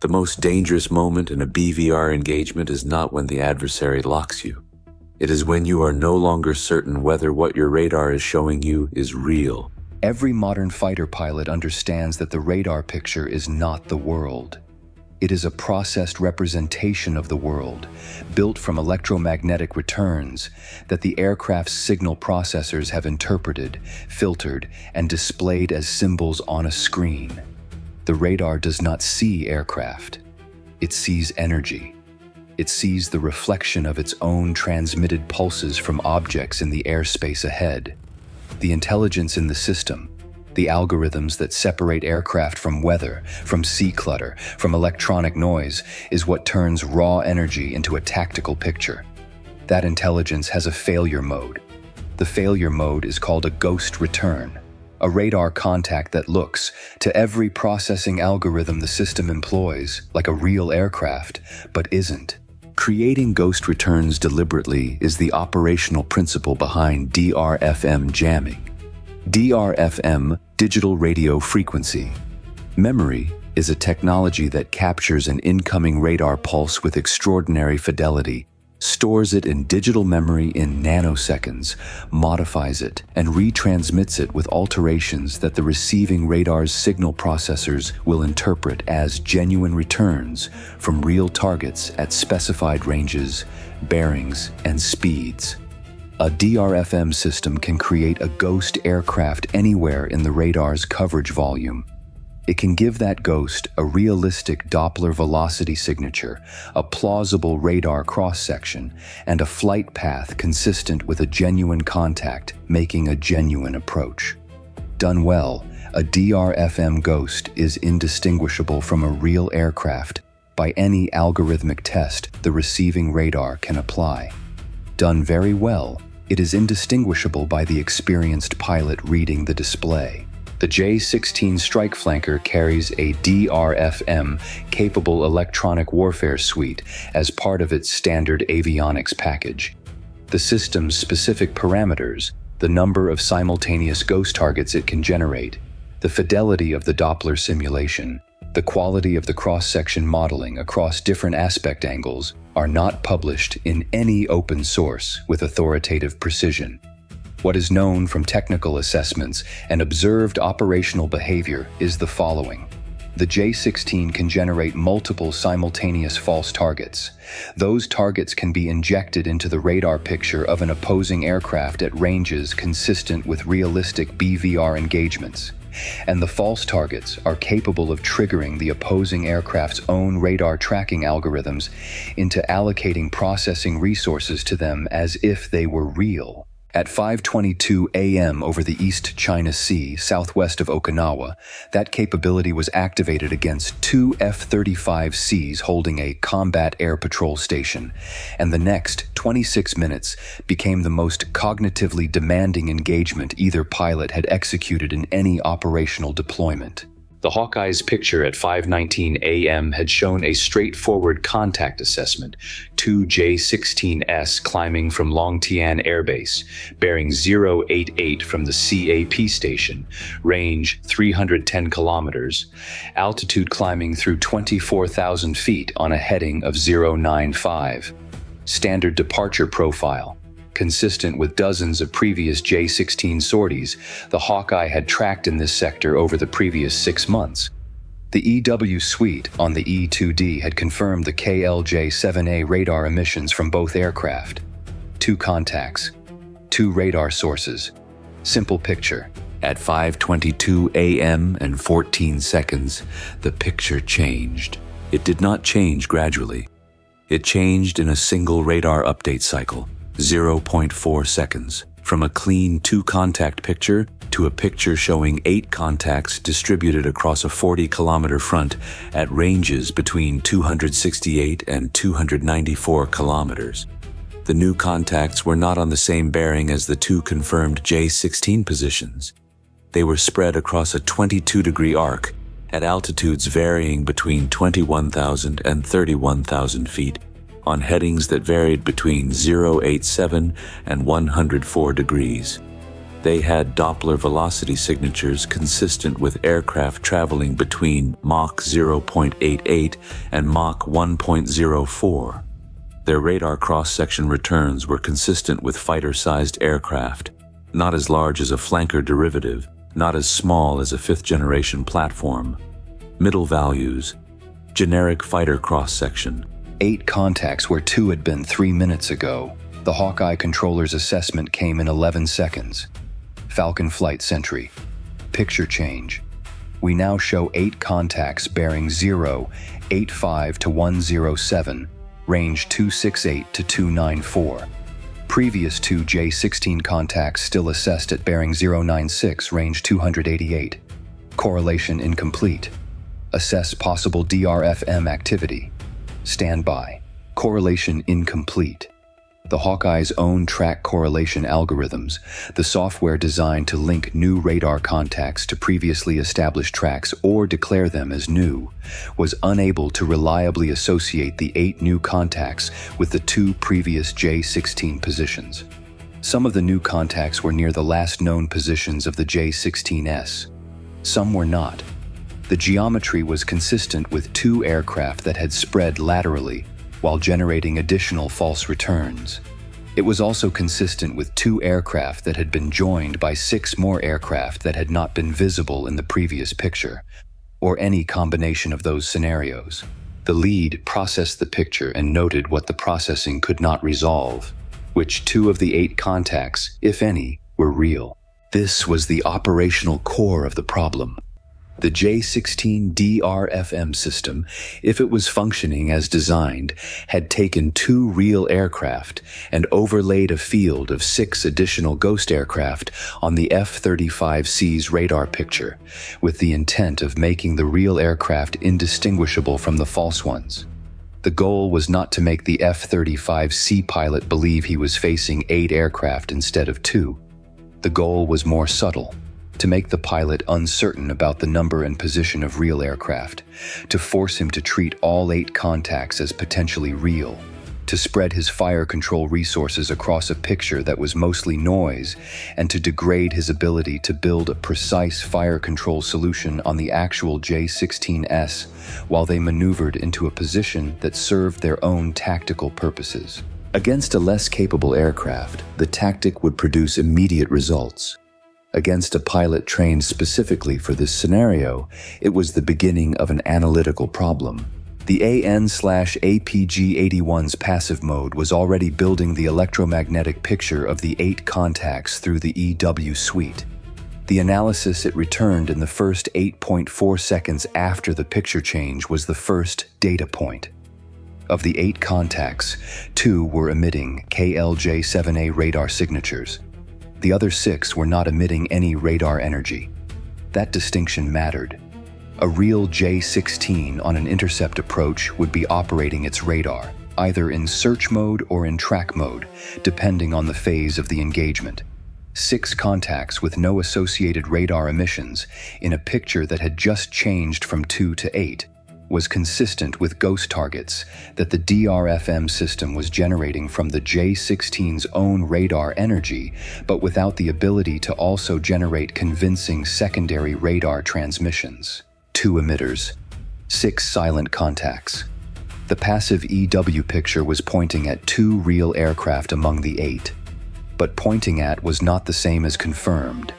The most dangerous moment in a BVR engagement is not when the adversary locks you. It is when you are no longer certain whether what your radar is showing you is real. Every modern fighter pilot understands that the radar picture is not the world. It is a processed representation of the world, built from electromagnetic returns that the aircraft's signal processors have interpreted, filtered, and displayed as symbols on a screen. The radar does not see aircraft. It sees energy. It sees the reflection of its own transmitted pulses from objects in the airspace ahead. The intelligence in the system, the algorithms that separate aircraft from weather, from sea clutter, from electronic noise, is what turns raw energy into a tactical picture. That intelligence has a failure mode. The failure mode is called a ghost return, a radar contact that looks, to every processing algorithm the system employs, like a real aircraft, but isn't. Creating ghost returns deliberately is the operational principle behind DRFM jamming. DRFM, digital radio frequency. Memory is a technology that captures an incoming radar pulse with extraordinary fidelity, stores it in digital memory in nanoseconds, modifies it, and retransmits it with alterations that the receiving radar's signal processors will interpret as genuine returns from real targets at specified ranges, bearings, and speeds. A DRFM system can create a ghost aircraft anywhere in the radar's coverage volume. It can give that ghost a realistic Doppler velocity signature, a plausible radar cross-section, and a flight path consistent with a genuine contact, making a genuine approach. Done well, a DRFM ghost is indistinguishable from a real aircraft by any algorithmic test the receiving radar can apply. Done very well, it is indistinguishable by the experienced pilot reading the display. The J-16 strike flanker carries a DRFM-capable electronic warfare suite as part of its standard avionics package. The system's specific parameters, the number of simultaneous ghost targets it can generate, the fidelity of the Doppler simulation, the quality of the cross-section modeling across different aspect angles are not published in any open source with authoritative precision. What is known from technical assessments and observed operational behavior is the following. The J-16 can generate multiple simultaneous false targets. Those targets can be injected into the radar picture of an opposing aircraft at ranges consistent with realistic BVR engagements. And the false targets are capable of triggering the opposing aircraft's own radar tracking algorithms into allocating processing resources to them as if they were real. At 5:22 a.m. over the East China Sea, southwest of Okinawa, that capability was activated against 2 F-35Cs holding a combat air patrol station, and the next 26 minutes became the most cognitively demanding engagement either pilot had executed in any operational deployment. The Hawkeye's picture at 5:19 a.m. had shown a straightforward contact assessment, 2 J-16s climbing from Longtian Air Base, bearing 088 from the CAP station, range 310 kilometers, altitude climbing through 24,000 feet on a heading of 095. Standard departure profile. Consistent with dozens of previous J-16 sorties, the Hawkeye had tracked in this sector over the previous 6 months. The EW suite on the E-2D had confirmed the KLJ-7A radar emissions from both aircraft. 2 contacts, 2 radar sources. Simple picture. At 5:22 a.m. and 14 seconds, the picture changed. It did not change gradually. It changed in a single radar update cycle. 0.4 seconds, from a clean 2-contact picture to a picture showing 8 contacts distributed across a 40-kilometer front at ranges between 268 and 294 kilometers. The new contacts were not on the same bearing as the 2 confirmed J-16 positions. They were spread across a 22-degree arc at altitudes varying between 21,000 and 31,000 feet, on headings that varied between 087 and 104 degrees. They had Doppler velocity signatures consistent with aircraft traveling between Mach 0.88 and Mach 1.04. Their radar cross-section returns were consistent with fighter-sized aircraft, not as large as a flanker derivative, not as small as a fifth-generation platform. Middle values: generic fighter cross-section. 8 contacts where 2 had been 3 minutes ago. The Hawkeye controller's assessment came in 11 seconds. Falcon Flight Sentry. Picture change. We now show 8 contacts bearing 085 to 107, range 268 to 294. Previous 2 J-16 contacts still assessed at bearing 096, range 288. Correlation incomplete. Assess possible DRFM activity. Standby. Correlation incomplete. The Hawkeye's own track correlation algorithms, the software designed to link new radar contacts to previously established tracks or declare them as new, was unable to reliably associate the 8 new contacts with the 2 previous J-16 positions. Some of the new contacts were near the last known positions of the J-16s. Some were not. The geometry was consistent with 2 aircraft that had spread laterally, while generating additional false returns. It was also consistent with 2 aircraft that had been joined by 6 more aircraft that had not been visible in the previous picture, or any combination of those scenarios. The lead processed the picture and noted what the processing could not resolve, which 2 of the 8 contacts, if any, were real. This was the operational core of the problem. The J-16 DRFM system, if it was functioning as designed, had taken 2 real aircraft and overlaid a field of 6 additional ghost aircraft on the F-35C's radar picture, with the intent of making the real aircraft indistinguishable from the false ones. The goal was not to make the F-35C pilot believe he was facing 8 aircraft instead of 2. The goal was more subtle: to make the pilot uncertain about the number and position of real aircraft, to force him to treat all 8 contacts as potentially real, to spread his fire control resources across a picture that was mostly noise, and to degrade his ability to build a precise fire control solution on the actual J-16s while they maneuvered into a position that served their own tactical purposes. Against a less capable aircraft, the tactic would produce immediate results. Against a pilot trained specifically for this scenario, it was the beginning of an analytical problem. The AN/APG-81's passive mode was already building the electromagnetic picture of the 8 contacts through the EW suite. The analysis it returned in the first 8.4 seconds after the picture change was the first data point. Of the 8 contacts, 2 were emitting KLJ-7A radar signatures. The other 6 were not emitting any radar energy. That distinction mattered. A real J-16 on an intercept approach would be operating its radar, either in search mode or in track mode, depending on the phase of the engagement. 6 contacts with no associated radar emissions in a picture that had just changed from 2 to 8 was consistent with ghost targets that the DRFM system was generating from the J-16's own radar energy, but without the ability to also generate convincing secondary radar transmissions. 2 emitters, 6 silent contacts. The passive EW picture was pointing at 2 real aircraft among the 8, but pointing at was not the same as confirmed.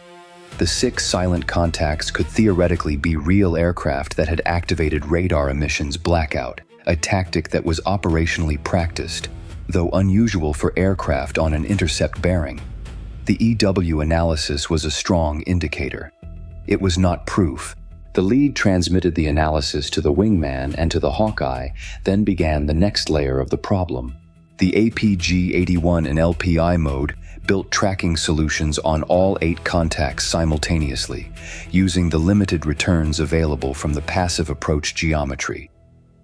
The 6 silent contacts could theoretically be real aircraft that had activated radar emissions blackout, a tactic that was operationally practiced, though unusual for aircraft on an intercept bearing. The EW analysis was a strong indicator. It was not proof. The lead transmitted the analysis to the wingman and to the Hawkeye, then began the next layer of the problem. The APG-81 in LPI mode built tracking solutions on all 8 contacts simultaneously, using the limited returns available from the passive approach geometry.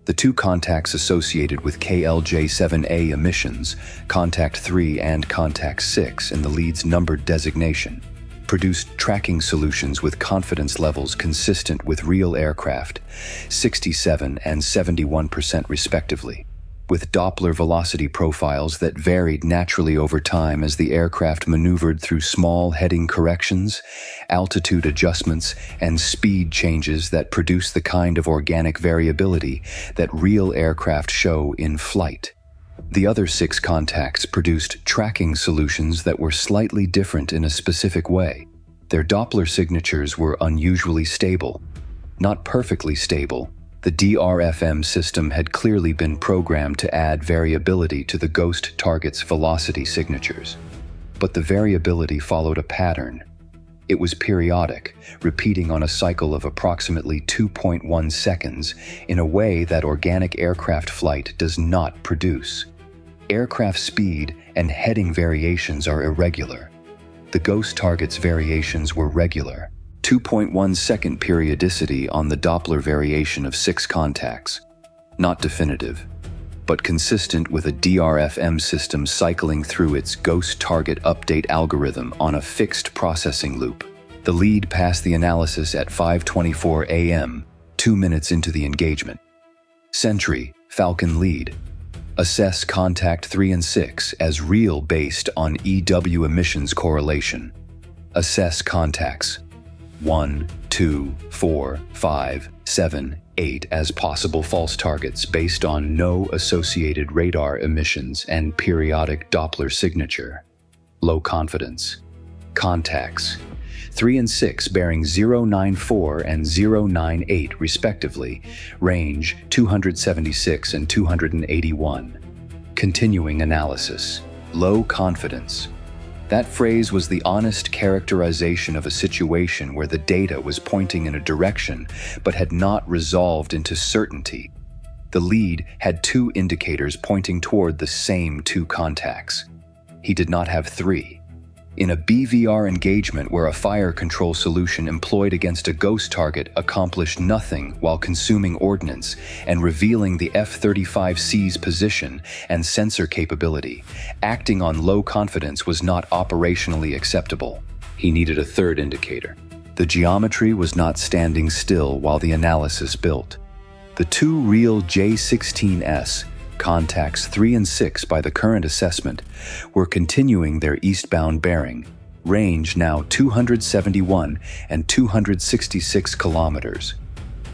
The 2 contacts associated with KLJ-7A emissions, Contact 3 and Contact 6 in the lead's numbered designation, produced tracking solutions with confidence levels consistent with real aircraft, 67% and 71% respectively. with Doppler velocity profiles that varied naturally over time as the aircraft maneuvered through small heading corrections, altitude adjustments, and speed changes that produce the kind of organic variability that real aircraft show in flight. The other 6 contacts produced tracking solutions that were slightly different in a specific way. Their Doppler signatures were unusually stable. Not perfectly stable, the DRFM system had clearly been programmed to add variability to the ghost target's velocity signatures. But the variability followed a pattern. It was periodic, repeating on a cycle of approximately 2.1 seconds in a way that organic aircraft flight does not produce. Aircraft speed and heading variations are irregular. The ghost target's variations were regular. 2.1 second periodicity on the Doppler variation of 6 contacts. Not definitive, but consistent with a DRFM system cycling through its ghost target update algorithm on a fixed processing loop. The lead passed the analysis at 5:24 a.m., 2 minutes into the engagement. Sentry, Falcon lead. Assess contact 3 and 6 as real based on EW emissions correlation. Assess contacts 1, 2, 4, 5, 7, 8 as possible false targets based on no associated radar emissions and periodic Doppler signature. Low confidence. Contacts 3 and 6 bearing 094 and 098 respectively, range 276 and 281. Continuing analysis. Low confidence. That phrase was the honest characterization of a situation where the data was pointing in a direction but had not resolved into certainty. The lead had 2 indicators pointing toward the same 2 contacts. He did not have 3. In a BVR engagement where a fire control solution employed against a ghost target accomplished nothing while consuming ordnance and revealing the F-35C's position and sensor capability, acting on low confidence was not operationally acceptable. He needed a 3rd indicator. The geometry was not standing still while the analysis built. The 2 real J-16s, contacts 3 and 6 by the current assessment, were continuing their eastbound bearing, range now 271 and 266 kilometers.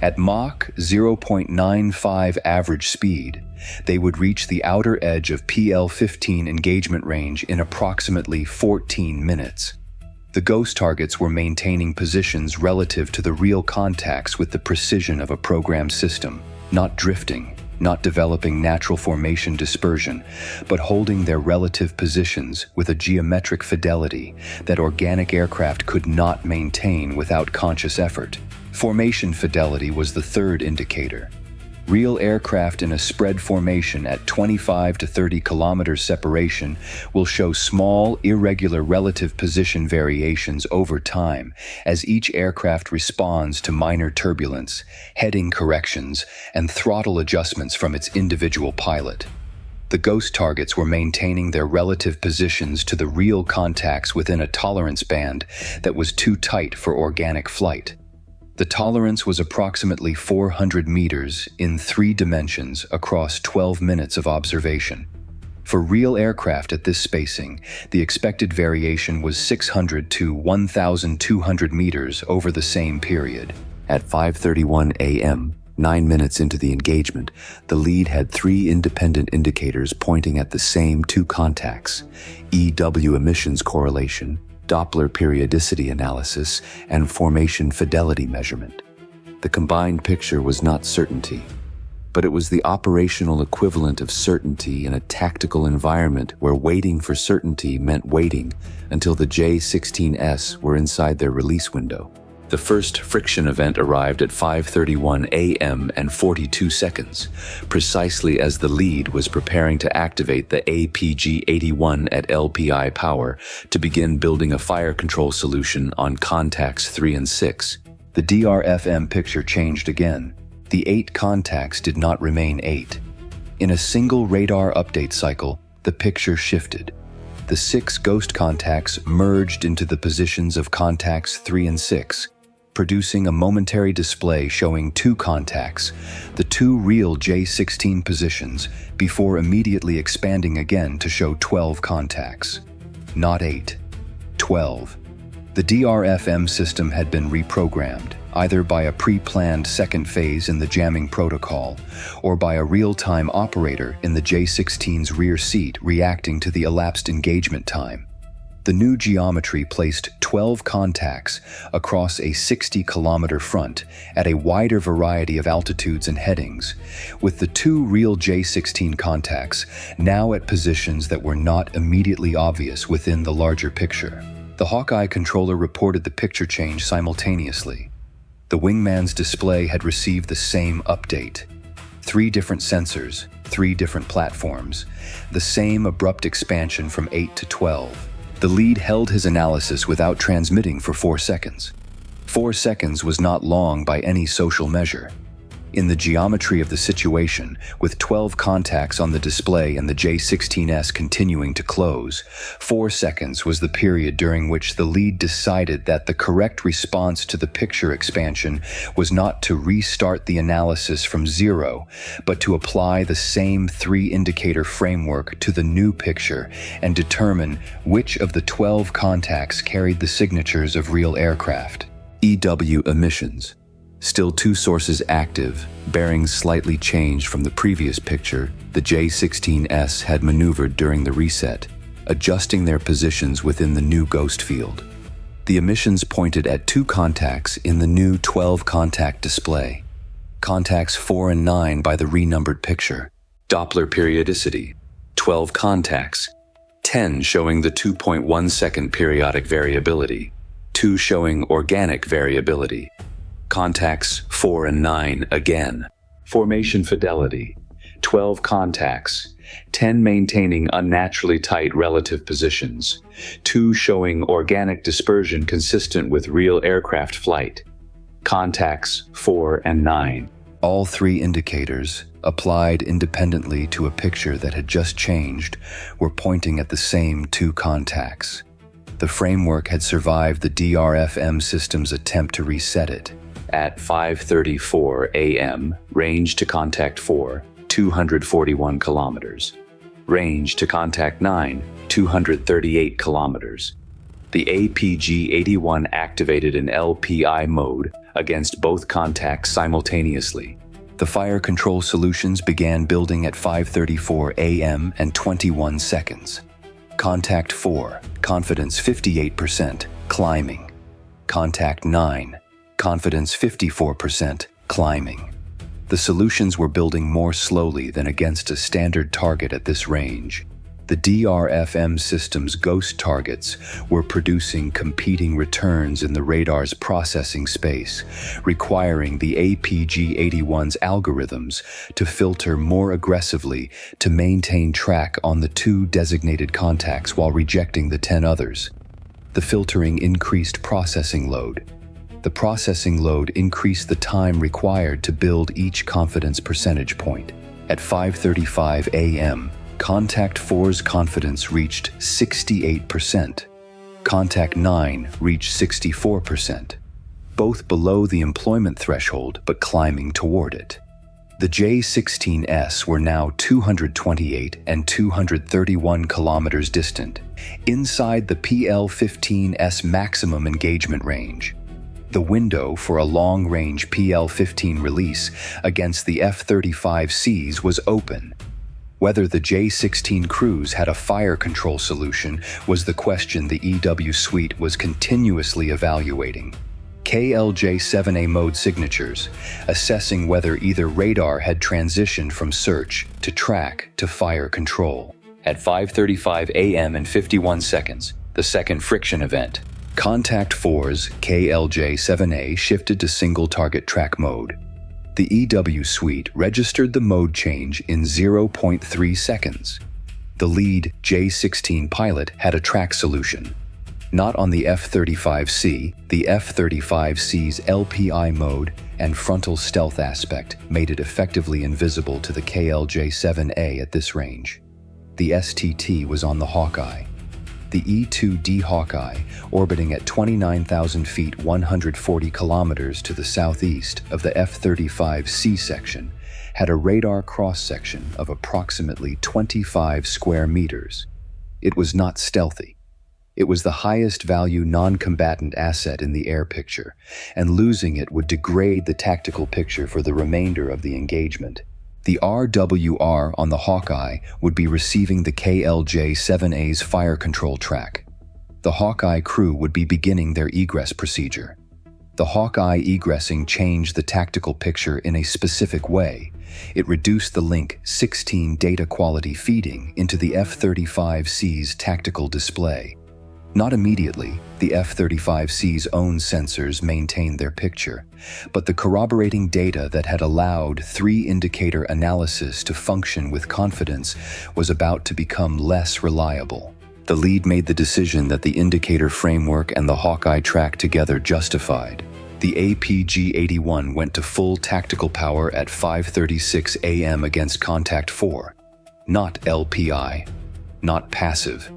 At Mach 0.95 average speed, they would reach the outer edge of PL-15 engagement range in approximately 14 minutes. The ghost targets were maintaining positions relative to the real contacts with the precision of a programmed system, not drifting, not developing natural formation dispersion, but holding their relative positions with a geometric fidelity that organic aircraft could not maintain without conscious effort. Formation fidelity was the 3rd indicator. Real aircraft in a spread formation at 25 to 30 kilometers separation will show small, irregular relative position variations over time as each aircraft responds to minor turbulence, heading corrections, and throttle adjustments from its individual pilot. The ghost targets were maintaining their relative positions to the real contacts within a tolerance band that was too tight for organic flight. The tolerance was approximately 400 meters in 3 dimensions across 12 minutes of observation. For real aircraft at this spacing, the expected variation was 600 to 1,200 meters over the same period. At 5:31 a.m., 9 minutes into the engagement, the lead had 3 independent indicators pointing at the same 2 contacts: EW emissions correlation, Doppler periodicity analysis, and formation fidelity measurement. The combined picture was not certainty, but it was the operational equivalent of certainty in a tactical environment where waiting for certainty meant waiting until the J-16s were inside their release window. The first friction event arrived at 5:31 a.m. and 42 seconds, precisely as the lead was preparing to activate the APG-81 at LPI power to begin building a fire control solution on contacts 3 and 6. The DRFM picture changed again. The 8 contacts did not remain 8. In a single radar update cycle, the picture shifted. The 6 ghost contacts merged into the positions of contacts 3 and 6. producing a momentary display showing 2 contacts, the 2 real J-16 positions, before immediately expanding again to show 12 contacts. Not 8. 12. The DRFM system had been reprogrammed, either by a pre-planned second phase in the jamming protocol, or by a real-time operator in the J-16's rear seat reacting to the elapsed engagement time. The new geometry placed 12 contacts across a 60-kilometer front at a wider variety of altitudes and headings, with the 2 real J-16 contacts now at positions that were not immediately obvious within the larger picture. The Hawkeye controller reported the picture change simultaneously. The wingman's display had received the same update. 3 different sensors, 3 different platforms, the same abrupt expansion from 8 to 12. The lead held his analysis without transmitting for 4 seconds. 4 seconds was not long by any social measure. In the geometry of the situation, with 12 contacts on the display and the J-16s continuing to close, 4 seconds was the period during which the lead decided that the correct response to the picture expansion was not to restart the analysis from 0, but to apply the same 3-indicator framework to the new picture and determine which of the 12 contacts carried the signatures of real aircraft. EW emissions. Still 2 sources active, bearings slightly changed from the previous picture. The J-16s had maneuvered during the reset, adjusting their positions within the new ghost field. The emissions pointed at 2 contacts in the new 12-contact display. Contacts 4 and 9 by the renumbered picture. Doppler periodicity, 12 contacts, 10 showing the 2.1 second periodic variability, 2 showing organic variability. Contacts 4 and 9 again. Formation fidelity, 12 contacts, 10 maintaining unnaturally tight relative positions, 2 showing organic dispersion consistent with real aircraft flight. Contacts 4 and 9. All 3 indicators, applied independently to a picture that had just changed, were pointing at the same 2 contacts. The framework had survived the DRFM system's attempt to reset it. At 5:34 a.m., range to contact 4, 241 kilometers. Range to contact 9, 238 kilometers. The APG-81 activated in LPI mode against both contacts simultaneously. The fire control solutions began building at 5:34 a.m. and 21 seconds. Contact 4, confidence 58%, climbing. Contact 9, confidence 54%, climbing. The solutions were building more slowly than against a standard target at this range. The DRFM system's ghost targets were producing competing returns in the radar's processing space, requiring the APG-81's algorithms to filter more aggressively to maintain track on the 2 designated contacts while rejecting the 10 others. The filtering increased processing load. The processing load increased the time required to build each confidence percentage point. At 5:35 a.m., Contact 4's confidence reached 68%. Contact 9 reached 64%, both below the employment threshold but climbing toward it. The J-16s were now 228 and 231 kilometers distant, inside the PL-15's maximum engagement range. The window for a long-range PL-15 release against the F-35Cs was open. Whether the J-16 crews had a fire control solution was the question the EW suite was continuously evaluating. KLJ-7A mode signatures, assessing whether either radar had transitioned from search to track to fire control. At 5:35 a.m. and 51 seconds, the second friction event, Contact 4's KLJ-7A shifted to single target track mode. The EW suite registered the mode change in 0.3 seconds. The lead J-16 pilot had a track solution. Not on the F-35C, the F-35C's LPI mode and frontal stealth aspect made it effectively invisible to the KLJ-7A at this range. The STT was on the Hawkeye. The E-2D Hawkeye, orbiting at 29,000 feet 140 kilometers to the southeast of the F-35 C section, had a radar cross-section of approximately 25 square meters. It was not stealthy. It was the highest value non-combatant asset in the air picture, and losing it would degrade the tactical picture for the remainder of the engagement. The RWR on the Hawkeye would be receiving the KLJ-7A's fire control track. The Hawkeye crew would be beginning their egress procedure. The Hawkeye egressing changed the tactical picture in a specific way. It reduced the Link 16 data quality feeding into the F-35C's tactical display. Not immediately, the F-35C's own sensors maintained their picture, but the corroborating data that had allowed three-indicator analysis to function with confidence was about to become less reliable. The lead made the decision that the indicator framework and the Hawkeye track together justified. The APG-81 went to full tactical power at 5:36 a.m. against Contact 4. Not LPI. Not passive.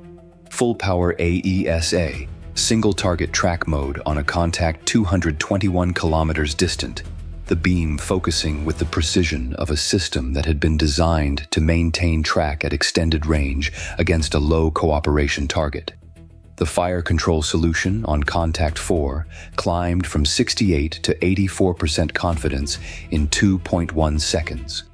Full power AESA, single target track mode on a contact 221 kilometers distant, the beam focusing with the precision of a system that had been designed to maintain track at extended range against a low cooperation target. The fire control solution on Contact 4 climbed from 68 to 84% confidence in 2.1 seconds.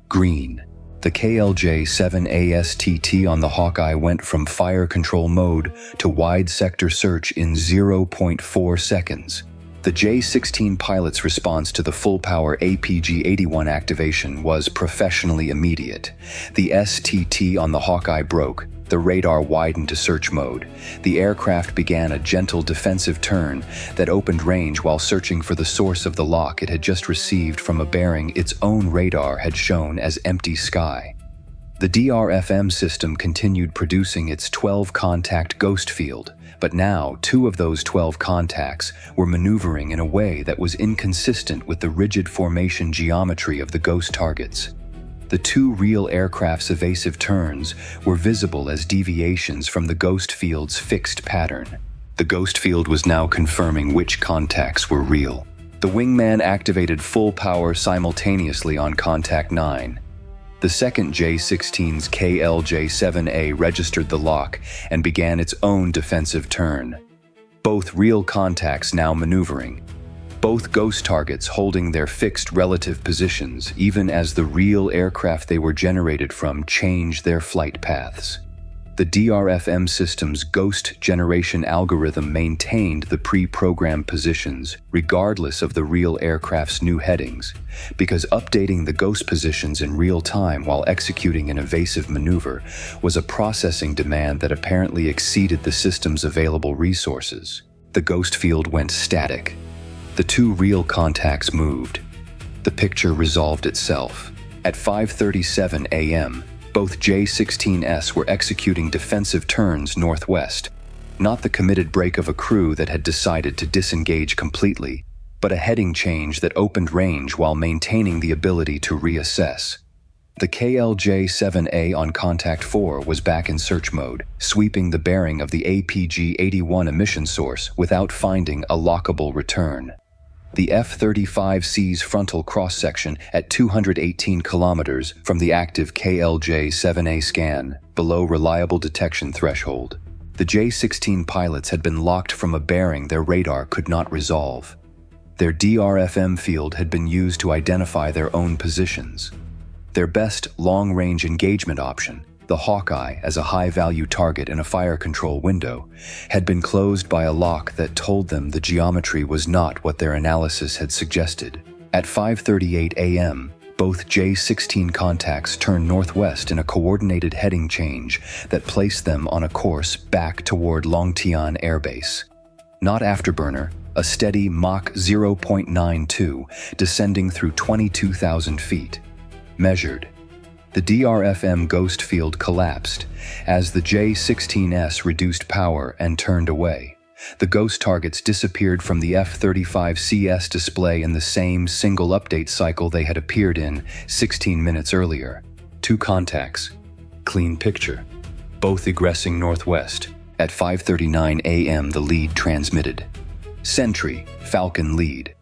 Green. The KLJ-7ASTT on the Hawkeye went from fire control mode to wide sector search in 0.4 seconds. The J-16 pilot's response to the full-power APG-81 activation was professionally immediate. The STT on the Hawkeye broke. The radar widened to search mode. The aircraft began a gentle defensive turn that opened range while searching for the source of the lock it had just received from a bearing its own radar had shown as empty sky. The DRFM system continued producing its 12-contact ghost field, but now 2 of those 12 contacts were maneuvering in a way that was inconsistent with the rigid formation geometry of the ghost targets. The 2 real aircraft's evasive turns were visible as deviations from the ghost field's fixed pattern. The ghost field was now confirming which contacts were real. The wingman activated full power simultaneously on Contact 9. The second J-16's KLJ-7A registered the lock and began its own defensive turn. Both real contacts now maneuvering. Both ghost targets holding their fixed relative positions even as the real aircraft they were generated from changed their flight paths. The DRFM system's ghost generation algorithm maintained the pre-programmed positions regardless of the real aircraft's new headings, because updating the ghost positions in real time while executing an evasive maneuver was a processing demand that apparently exceeded the system's available resources. The ghost field went static. The 2 real contacts moved. The picture resolved itself. At 5:37 a.m., both J-16s were executing defensive turns northwest. Not the committed break of a crew that had decided to disengage completely, but a heading change that opened range while maintaining the ability to reassess. The KLJ-7A on Contact 4 was back in search mode, sweeping the bearing of the APG-81 emission source without finding a lockable return. The F-35C's frontal cross-section at 218 kilometers from the active KLJ-7A scan, below reliable detection threshold. The J-16 pilots had been locked from a bearing their radar could not resolve. Their DRFM field had been used to identify their own positions. Their best long-range engagement option, the Hawkeye as a high-value target in a fire control window, had been closed by a lock that told them the geometry was not what their analysis had suggested. At 5:38 a.m., both J-16 contacts turned northwest in a coordinated heading change that placed them on a course back toward Longtian Air Base. Not afterburner, a steady Mach 0.92 descending through 22,000 feet. Measured. The DRFM ghost field collapsed as the J-16s reduced power and turned away. The ghost targets disappeared from the F-35CS display in the same single update cycle they had appeared in 16 minutes earlier. 2 contacts. Clean picture. Both egressing northwest. At 5:39 a.m., the lead transmitted. Sentry, Falcon lead.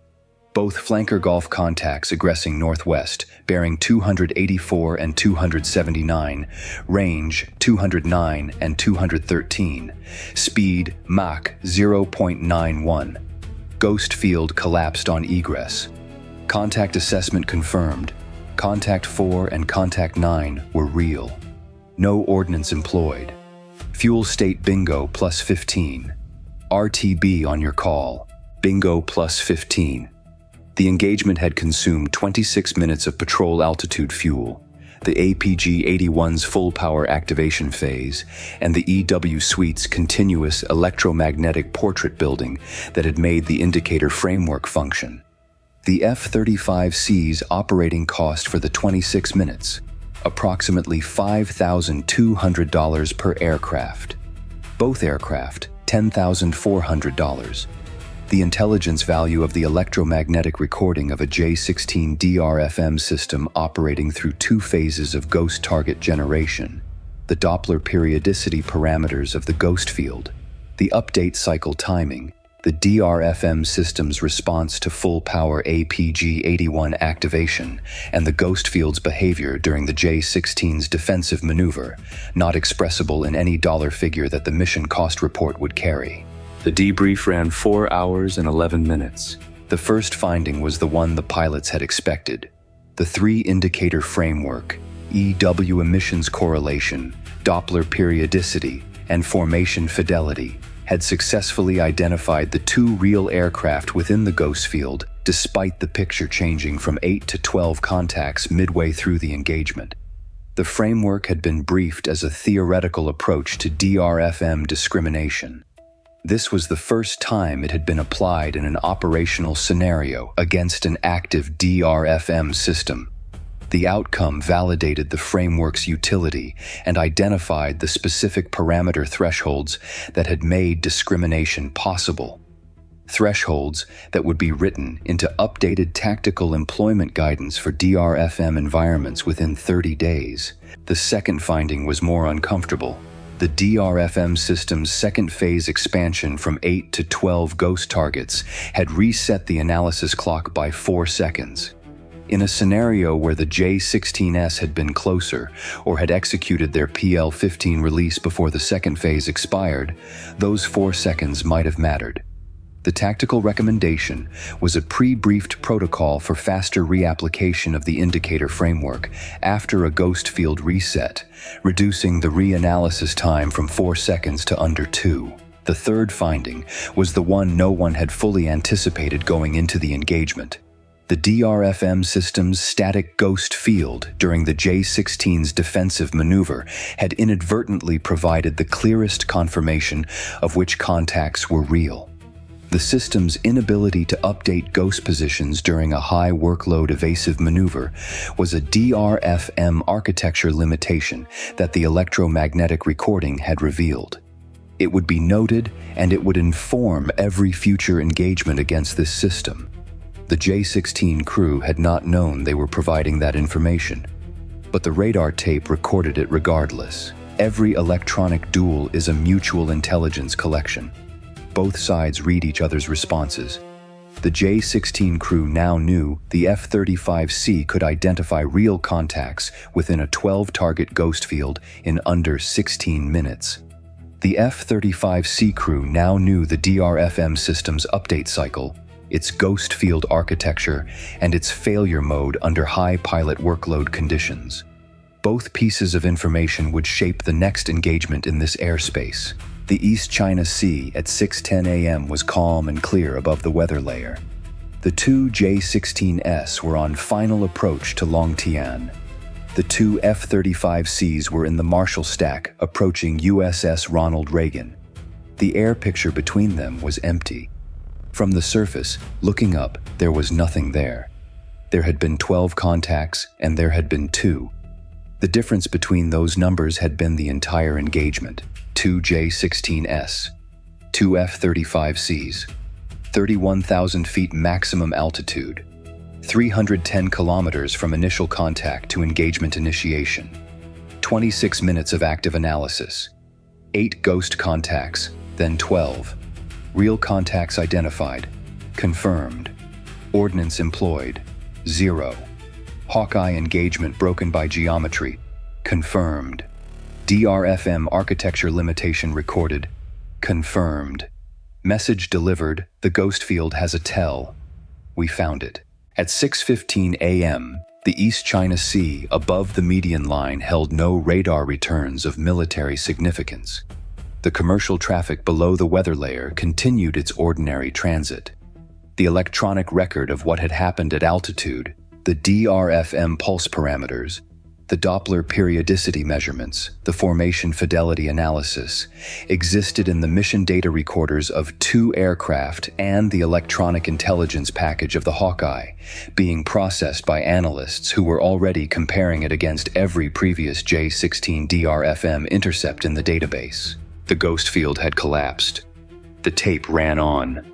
Both flanker Gulf contacts egressing northwest, bearing 284 and 279, range 209 and 213, speed Mach 0.91. Ghost field collapsed on egress. Contact assessment confirmed. Contact 4 and Contact 9 were real. No ordnance employed. Fuel state bingo plus 15. RTB on your call. Bingo plus 15. The engagement had consumed 26 minutes of patrol altitude fuel, the APG-81's full power activation phase, and the EW Suite's continuous electromagnetic portrait building that had made the indicator framework function. The F-35C's operating cost for the 26 minutes, approximately $5,200 per aircraft. Both aircraft, $10,400. The intelligence value of the electromagnetic recording of a J-16 DRFM system operating through two phases of ghost target generation, the Doppler periodicity parameters of the ghost field, the update cycle timing, the DRFM system's response to full-power APG-81 activation, and the ghost field's behavior during the J-16's defensive maneuver, not expressible in any dollar figure that the mission cost report would carry. The debrief ran 4 hours and 11 minutes. The first finding was the one the pilots had expected. The three-indicator framework, EW emissions correlation, Doppler periodicity, and formation fidelity, had successfully identified the two real aircraft within the ghost field, despite the picture changing from 8 to 12 contacts midway through the engagement. The framework had been briefed as a theoretical approach to DRFM discrimination. This was the first time it had been applied in an operational scenario against an active DRFM system. The outcome validated the framework's utility and identified the specific parameter thresholds that had made discrimination possible. Thresholds that would be written into updated tactical employment guidance for DRFM environments within 30 days. The second finding was more uncomfortable. The DRFM system's second phase expansion from 8 to 12 ghost targets had reset the analysis clock by 4 seconds. In a scenario where the J-16s had been closer or had executed their PL-15 release before the second phase expired, those 4 seconds might have mattered. The tactical recommendation was a pre-briefed protocol for faster reapplication of the indicator framework after a ghost field reset, reducing the reanalysis time from 4 seconds to under 2. The third finding was the one no one had fully anticipated going into the engagement. The DRFM system's static ghost field during the J-16's defensive maneuver had inadvertently provided the clearest confirmation of which contacts were real. The system's inability to update ghost positions during a high workload evasive maneuver was a DRFM architecture limitation that the electromagnetic recording had revealed. It would be noted and it would inform every future engagement against this system. The J-16 crew had not known they were providing that information, but the radar tape recorded it regardless. Every electronic duel is a mutual intelligence collection. Both sides read each other's responses. The J-16 crew now knew the F-35C could identify real contacts within a 12-target ghost field in under 16 minutes. The F-35C crew now knew the DRFM system's update cycle, its ghost field architecture, and its failure mode under high pilot workload conditions. Both pieces of information would shape the next engagement in this airspace. The East China Sea at 6:10 a.m. was calm and clear above the weather layer. The two J-16s were on final approach to Longtian. The two F-35Cs were in the Marshall Stack approaching USS Ronald Reagan. The air picture between them was empty. From the surface, looking up, there was nothing there. There had been 12 contacts and there had been 2. The difference between those numbers had been the entire engagement. 2 J-16s, 2 F-35Cs, 31,000 feet maximum altitude, 310 kilometers from initial contact to engagement initiation, 26 minutes of active analysis. 8 ghost contacts, then 12. Real contacts identified. Confirmed. Ordnance employed. 0. Hawkeye engagement broken by geometry. Confirmed. DRFM architecture limitation recorded. Confirmed. Message delivered, the ghost field has a tell. We found it. At 6:15 a.m., the East China Sea above the median line held no radar returns of military significance. The commercial traffic below the weather layer continued its ordinary transit. The electronic record of what had happened at altitude, the DRFM pulse parameters, the Doppler periodicity measurements, the formation fidelity analysis, existed in the mission data recorders of 2 aircraft and the electronic intelligence package of the Hawkeye, being processed by analysts who were already comparing it against every previous J-16 DRFM intercept in the database. The ghost field had collapsed. The tape ran on.